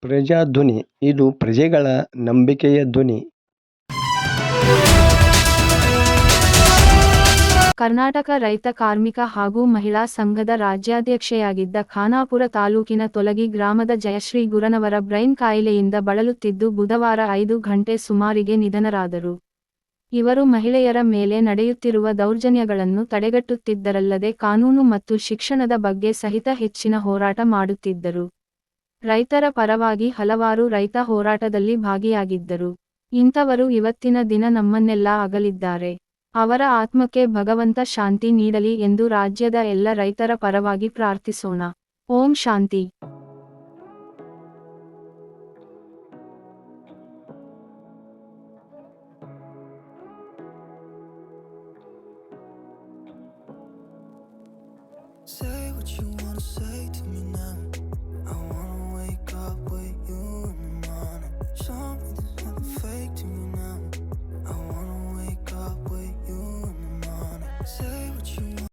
ಪ್ರಜಾಧ್ವನಿ ಇದು ಪ್ರಜೆಗಳ ನಂಬಿಕೆಯ ಧ್ವನಿ. ಕರ್ನಾಟಕ ರೈತ ಕಾರ್ಮಿಕ ಹಾಗೂ ಮಹಿಳಾ ಸಂಘದ ರಾಜ್ಯಾಧ್ಯಕ್ಷೆಯಾಗಿದ್ದ ಖಾನಾಪುರ ತಾಲೂಕಿನ ತೊಲಗಿ ಗ್ರಾಮದ ಜಯಶ್ರೀ ಗುರನವರ ಬ್ರೈನ್ ಕಾಯಿಲೆಯಿಂದ ಬಳಲುತ್ತಿದ್ದು ಬುಧವಾರ 5 ಗಂಟೆ ಸುಮಾರಿಗೆ ನಿಧನರಾದರು. ಇವರು ಮಹಿಳೆಯರ ಮೇಲೆ ನಡೆಯುತ್ತಿರುವ ದೌರ್ಜನ್ಯಗಳನ್ನು ತಡೆಗಟ್ಟುತ್ತಿದ್ದರಲ್ಲದೆ ಕಾನೂನು ಮತ್ತು ಶಿಕ್ಷಣದ ಬಗ್ಗೆ ಸಹಿತ ಹೆಚ್ಚಿನ ಹೋರಾಟ ಮಾಡುತ್ತಿದ್ದರು. ರೈತರ ಪರವಾಗಿ ಹಲವಾರು ರೈತ ಹೋರಾಟದಲ್ಲಿ ಭಾಗಿಯಾಗಿದ್ದರು. ಇಂಥವರು ಇವತ್ತಿನ ದಿನ ನಮ್ಮನ್ನೆಲ್ಲ ಅಗಲಿದ್ದಾರೆ. ಅವರ ಆತ್ಮಕ್ಕೆ ಭಗವಂತ ಶಾಂತಿ ನೀಡಲಿ ಎಂದು ರಾಜ್ಯದ ಎಲ್ಲ ರೈತರ ಪರವಾಗಿ ಪ್ರಾರ್ಥಿಸೋಣ. ಓಂ ಶಾಂತಿ. Say what you wanna say to me now.